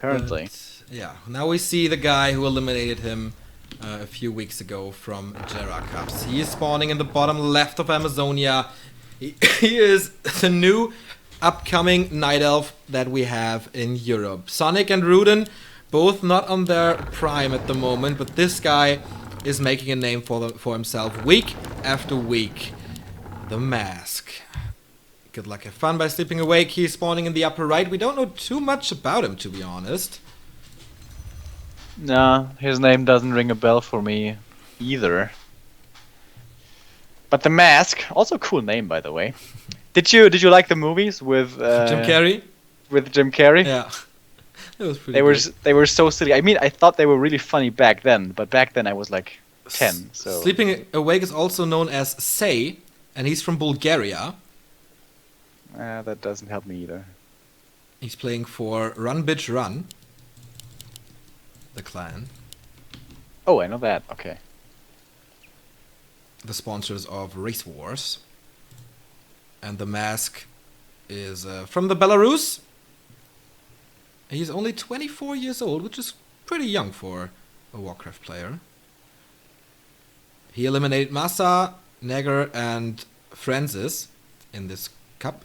currently. Yeah, now we see the guy who eliminated him a few weeks ago from Jera Cups. He is spawning in the bottom left of Amazonia. He is the new upcoming Night Elf that we have in Europe. Sonic and Rudin, both not on their prime at the moment, but this guy is making a name for himself week after week. TheMask. Good luck, have fun by Sleeping Awake. He's spawning in the upper right. We don't know too much about him, to be honest. No, his name doesn't ring a bell for me either. But TheMask, also a cool name, by the way. Did you like the movies with Jim Carrey? With Jim Carrey? Yeah, it was pretty. They were so silly. I mean, I thought they were really funny back then, but back then I was like 10. So Sleeping Awake is also known as Say, and he's from Bulgaria. that doesn't help me either. He's playing for Run Bitch Run, the clan. Oh, I know that. Okay. The sponsors of Race Wars. And TheMask is from the Belarus. He's only 24 years old, which is pretty young for a Warcraft player. He eliminated Massa, Neger, and Francis in this cup.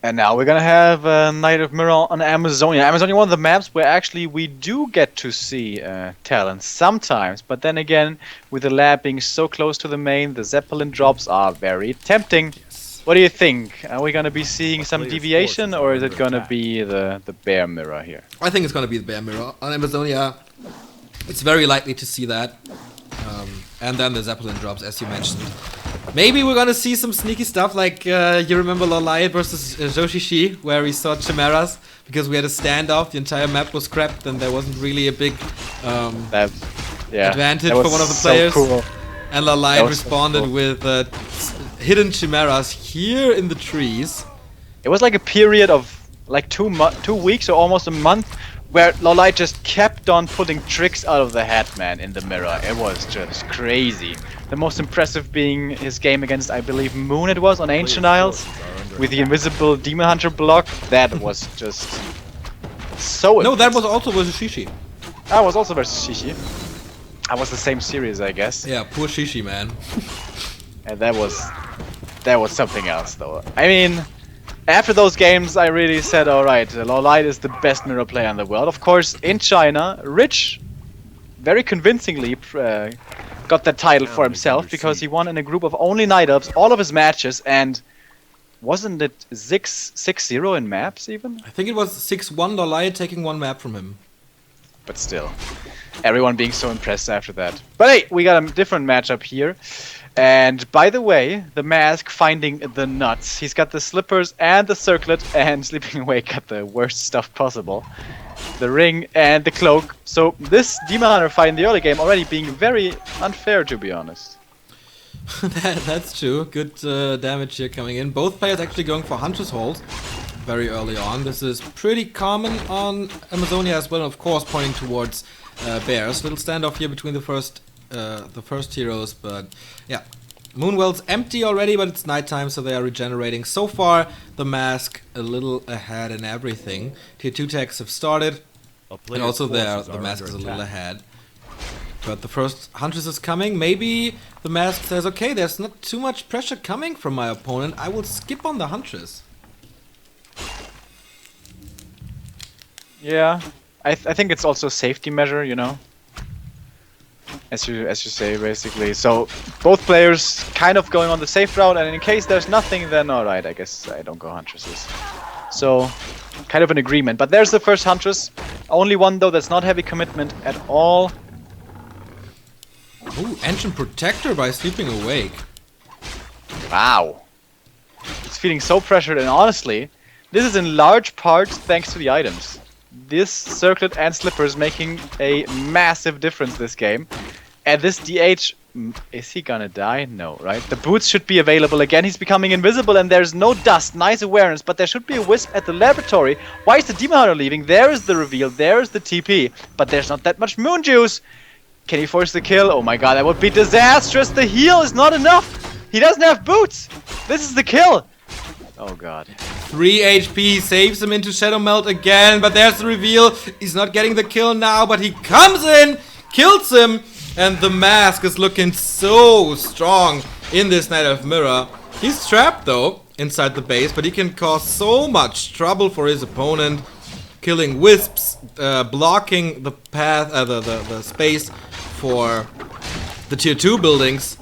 And now we're gonna have Night of Mirror on Amazonia. Amazonia, one of the maps where actually we do get to see talent sometimes, but then again, with the lab being so close to the main, the Zeppelin drops are very tempting. Yes. What do you think? Are we gonna be seeing some deviation, or is it gonna be the bear mirror here? I think it's going to be the Bear Mirror. On Amazonia, it's very likely to see that. And then the Zeppelin drops, as you mentioned. Maybe we're gonna see some sneaky stuff like you remember Lolai versus Ro16, where we saw chimeras because we had a standoff. The entire map was crapped, and there wasn't really a big advantage for one of the players. So cool. And Lolai responded cool. with hidden chimeras here in the trees. It was like a period of like 2 weeks or almost a month where Lolai just kept on pulling tricks out of the hat, man, in the mirror. It was just crazy. The most impressive being his game against, I believe, Moon it was on Ancient Isles with the invisible Demon Hunter block. That was just so No, that was also versus Shishi. That was also versus Shishi. That was the same series, I guess. Yeah, poor Shishi, man. And that was something else, though. I mean, after those games, I really said, alright, Lolai is the best mirror player in the world. Of course, in China, Rich very convincingly got that title for himself because he won in a group of only Night Elves all of his matches, and wasn't it 6-0 in maps even? I think it was 6-1 Lolai taking one map from him. But still, everyone being so impressed after that. But hey, we got a different matchup here. And by the way, TheMask finding the nuts. He's got the slippers and the circlet, and Sleeping Awake got the worst stuff possible. The ring and the cloak. So this Demon Hunter fight in the early game already being very unfair, to be honest. That's true. Good damage here coming in. Both players actually going for Hunter's Hold very early on. This is pretty common on Amazonia as well, of course, pointing towards bears. Little standoff here between the first heroes, but yeah. Moonwell's empty already, but it's nighttime, so they are regenerating. So far, TheMask a little ahead in everything. Tier 2 tags have started, and also there, TheMask is a little ahead. But the first Huntress is coming. Maybe TheMask says, okay, there's not too much pressure coming from my opponent. I will skip on the Huntress. Yeah, I think it's also a safety measure, you know. As you say, basically. So both players kind of going on the safe route, and in case there's nothing, then alright, I guess I don't go Huntresses. So kind of an agreement. But there's the first Huntress. Only one though that's not heavy commitment at all. Ooh, Ancient Protector by Sleeping Awake. Wow. It's feeling so pressured, and honestly, this is in large part thanks to the items. This circlet and slippers making a massive difference this game. And this DH, is he gonna die? No, right? The boots should be available again. He's becoming invisible and there's no dust. Nice awareness, but there should be a wisp at the laboratory. Why is the Demon Hunter leaving? There is the reveal, there is the TP. But there's not that much moon juice. Can he force the kill? Oh my god, that would be disastrous. The heal is not enough. He doesn't have boots. This is the kill. Oh god. 3 HP, saves him into Shadow Melt again, but there's the reveal. He's not getting the kill now, but he comes in, kills him, and TheMask is looking so strong in this Knight of Mirror. He's trapped though inside the base, but he can cause so much trouble for his opponent, killing wisps, blocking the path, the space for the tier 2 buildings,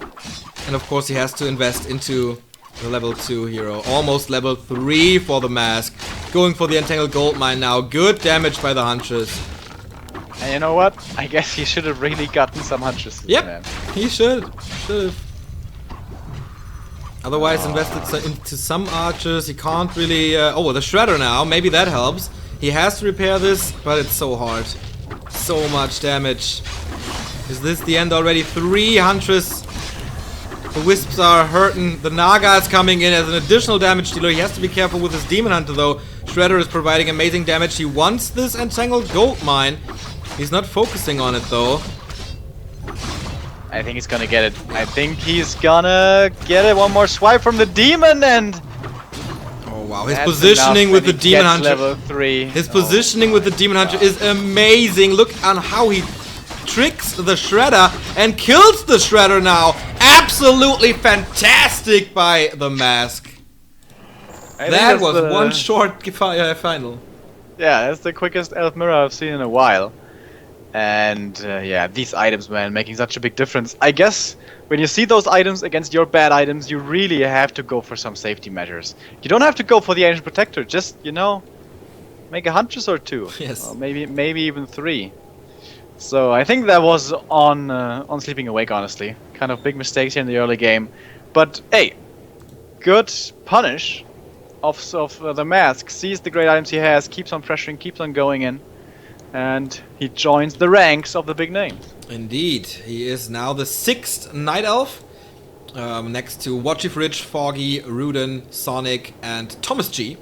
and of course he has to invest into the level 2 hero. Almost level 3 for TheMask. Going for the Entangled Goldmine now. Good damage by the Huntress. And you know what? I guess he should have really gotten some hunches. Yep, Man. he should have. Otherwise invested into some archers. He can't really... oh, the Shredder now. Maybe that helps. He has to repair this, but it's so hard. So much damage. Is this the end already? 3 Huntress. The Wisps are hurting. The Naga is coming in as an additional damage dealer. He has to be careful with his Demon Hunter though. Shredder is providing amazing damage. He wants this Entangled Goldmine. He's not focusing on it though. I think he's gonna get it. I think he's gonna get it. One more swipe from the Demon and... Oh wow, his positioning with the Demon Hunter. Level 3. His positioning with the Demon Hunter is amazing. Look on how he tricks the Shredder and kills the Shredder now. Absolutely fantastic by TheMask. That was one short final. Yeah, that's the quickest Elf Mirror I've seen in a while. And yeah, these items, man, making such a big difference. I guess when you see those items against your bad items, you really have to go for some safety measures. You don't have to go for the Ancient Protector. Just, you know, make a Huntress or 2. Yes. Or maybe even 3. So I think that was on Sleeping Awake, honestly. Kind of big mistakes here in the early game. But hey, good punish of TheMask. Sees the great items he has, keeps on pressuring, keeps on going in. And he joins the ranks of the big names. Indeed. He is now the 6th Night Elf. Next to Watchy Fridge, Foggy, Rudin, Sonic, and Thomas G.